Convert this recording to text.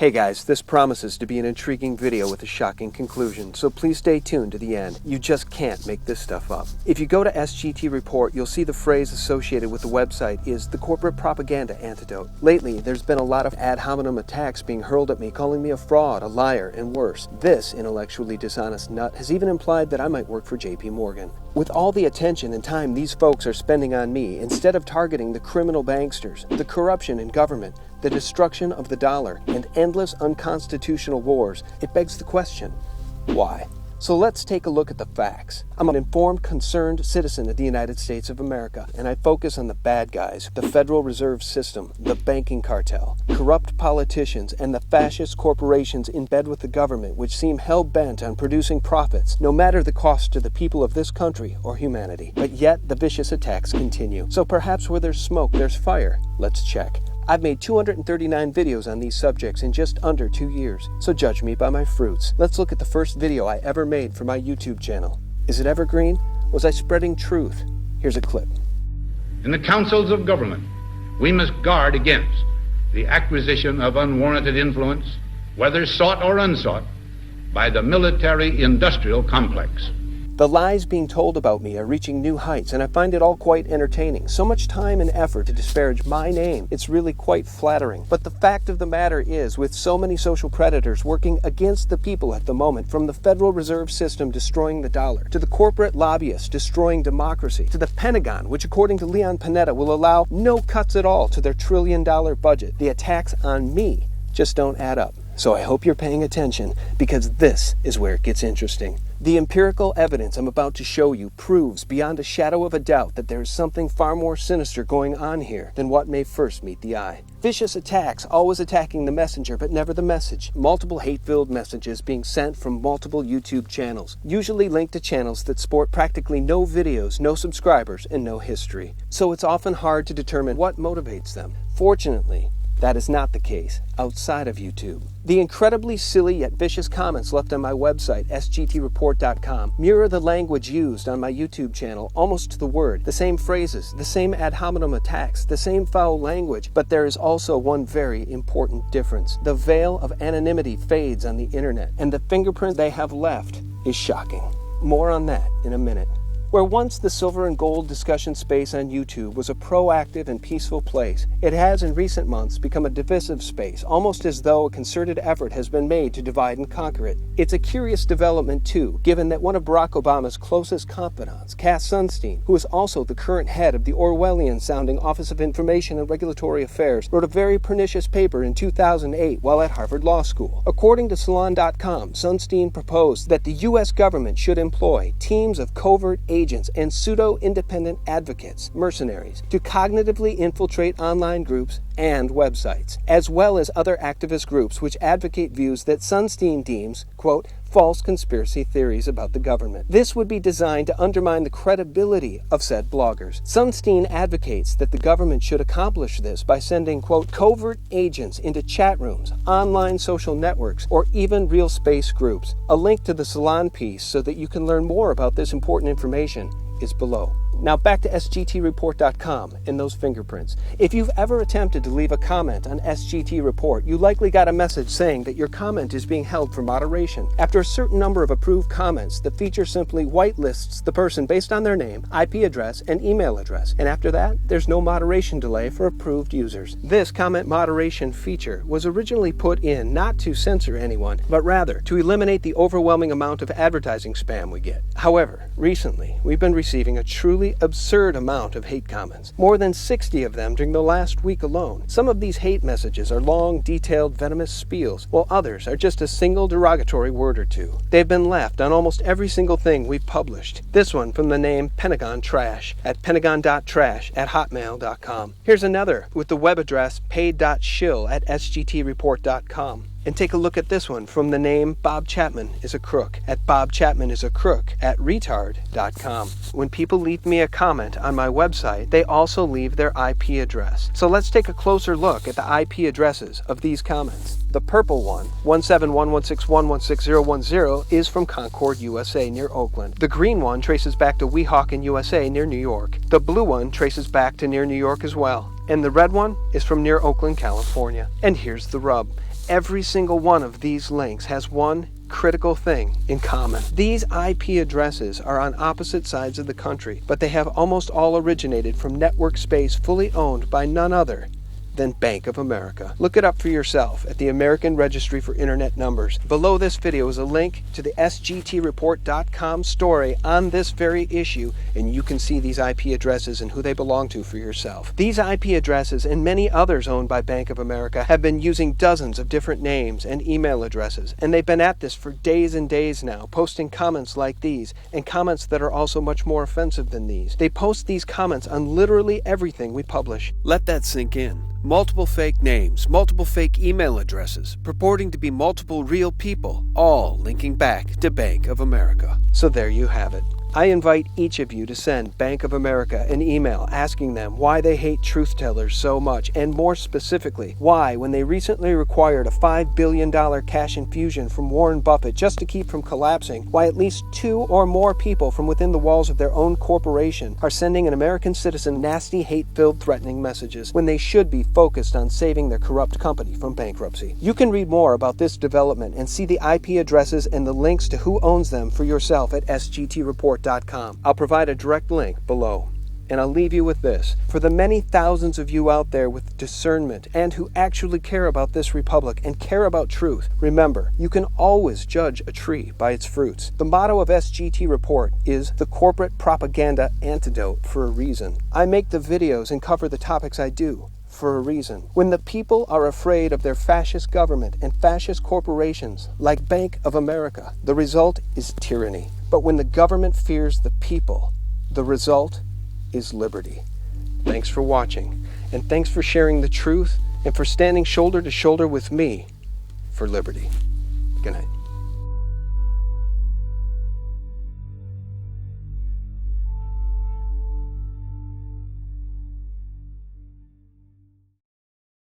Hey guys, this promises to be an intriguing video with a shocking conclusion, so please stay tuned to the end. You just can't make this stuff up. If you go to SGTreport, you'll see the phrase associated with the website is the corporate propaganda antidote. Lately, there's been a lot of ad hominem attacks being hurled at me, calling me a fraud, a liar, and worse. This intellectually dishonest nut has even implied that I might work for JP Morgan. With all the attention and time these folks are spending on me, instead of targeting the criminal banksters, the corruption in government, the destruction of the dollar, and endless unconstitutional wars, it begs the question, why? So let's take a look at the facts. I'm an informed, concerned citizen of the United States of America, and I focus on the bad guys, the Federal Reserve System, the banking cartel, corrupt politicians, and the fascist corporations in bed with the government which seem hell-bent on producing profits, no matter the cost to the people of this country or humanity. But yet, the vicious attacks continue. So perhaps where there's smoke, there's fire. Let's check. I've made 239 videos on these subjects in just under 2 years, so judge me by my fruits. Let's look at the first video I ever made for my YouTube channel. Is it evergreen? Was I spreading truth? Here's a clip. In the councils of government, we must guard against the acquisition of unwarranted influence, whether sought or unsought, by the military-industrial complex. The lies being told about me are reaching new heights, and I find it all quite entertaining. So much time and effort to disparage my name, it's really quite flattering. But the fact of the matter is, with so many social predators working against the people at the moment, from the Federal Reserve System destroying the dollar, to the corporate lobbyists destroying democracy, to the Pentagon, which according to Leon Panetta will allow no cuts at all to their trillion-dollar budget, the attacks on me just don't add up. So I hope you're paying attention, because this is where it gets interesting. The empirical evidence I'm about to show you proves beyond a shadow of a doubt that there is something far more sinister going on here than what may first meet the eye. Vicious attacks, always attacking the messenger but never the message. Multiple hate-filled messages being sent from multiple YouTube channels, usually linked to channels that sport practically no videos, no subscribers, and no history. So it's often hard to determine what motivates them. Fortunately, that is not the case outside of YouTube. The incredibly silly yet vicious comments left on my website, SGTreport.com, mirror the language used on my YouTube channel almost to the word. The same phrases, the same ad hominem attacks, the same foul language, but there is also one very important difference. The veil of anonymity fades on the internet, and the fingerprint they have left is shocking. More on that in a minute. Where once the silver and gold discussion space on YouTube was a proactive and peaceful place, it has in recent months become a divisive space, almost as though a concerted effort has been made to divide and conquer it. It's a curious development too, given that one of Barack Obama's closest confidants, Cass Sunstein, who is also the current head of the Orwellian-sounding Office of Information and Regulatory Affairs, wrote a very pernicious paper in 2008 while at Harvard Law School. According to Salon.com, Sunstein proposed that the U.S. government should employ teams of covert agents and pseudo-independent advocates, mercenaries, to cognitively infiltrate online groups and websites, as well as other activist groups which advocate views that Sunstein deems, quote, false conspiracy theories about the government. This would be designed to undermine the credibility of said bloggers. Sunstein advocates that the government should accomplish this by sending, quote, covert agents into chat rooms, online social networks, or even real space groups. A link to the Salon piece so that you can learn more about this important information is below. Now back to SGTreport.com and those fingerprints. If you've ever attempted to leave a comment on SGT Report, you likely got a message saying that your comment is being held for moderation. After a certain number of approved comments, the feature simply whitelists the person based on their name, IP address, and email address. And after that, there's no moderation delay for approved users. This comment moderation feature was originally put in not to censor anyone, but rather to eliminate the overwhelming amount of advertising spam we get. However, recently, we've been receiving a truly absurd amount of hate comments. More than 60 of them during the last week alone. Some of these hate messages are long, detailed, venomous spiels, while others are just a single derogatory word or two. They've been left on almost every single thing we've published. This one from the name Pentagon Trash at pentagon.trash@hotmail.com. Here's another with the web address paid.shill@sgtreport.com. And take a look at this one from the name Bob Chapman is a crook at bobchapmanisacrook@retard.com. When people leave me a comment on my website, they also leave their IP address. So let's take a closer look at the IP addresses of these comments. The purple one, 17116116010, is from Concord, USA, near Oakland. The green one traces back to Weehawken, USA, near New York. The blue one traces back to near New York as well. And the red one is from near Oakland, California. And here's the rub. Every single one of these links has one critical thing in common. These IP addresses are on opposite sides of the country, but they have almost all originated from network space fully owned by none other than Bank of America. Look it up for yourself at the American Registry for Internet Numbers. Below this video is a link to the SGTreport.com story on this very issue, and you can see these IP addresses and who they belong to for yourself. These IP addresses and many others owned by Bank of America have been using dozens of different names and email addresses, and they've been at this for days and days now, posting comments like these, and comments that are also much more offensive than these. They post these comments on literally everything we publish. Let that sink in. Multiple fake names, multiple fake email addresses, purporting to be multiple real people, all linking back to Bank of America. So there you have it. I invite each of you to send Bank of America an email asking them why they hate truth tellers so much, and more specifically, why, when they recently required a $5 billion cash infusion from Warren Buffett just to keep from collapsing, why at least 2 or more people from within the walls of their own corporation are sending an American citizen nasty, hate-filled, threatening messages when they should be focused on saving their corrupt company from bankruptcy. You can read more about this development and see the IP addresses and the links to who owns them for yourself at SGTreport.com. I'll provide a direct link below. And I'll leave you with this. For the many thousands of you out there with discernment and who actually care about this republic and care about truth, remember, you can always judge a tree by its fruits. The motto of SGT Report is the corporate propaganda antidote for a reason. I make the videos and cover the topics I do for a reason. When the people are afraid of their fascist government and fascist corporations like Bank of America, the result is tyranny. But when the government fears the people, the result is liberty. Thanks for watching, and thanks for sharing the truth and for standing shoulder to shoulder with me for liberty. Good night.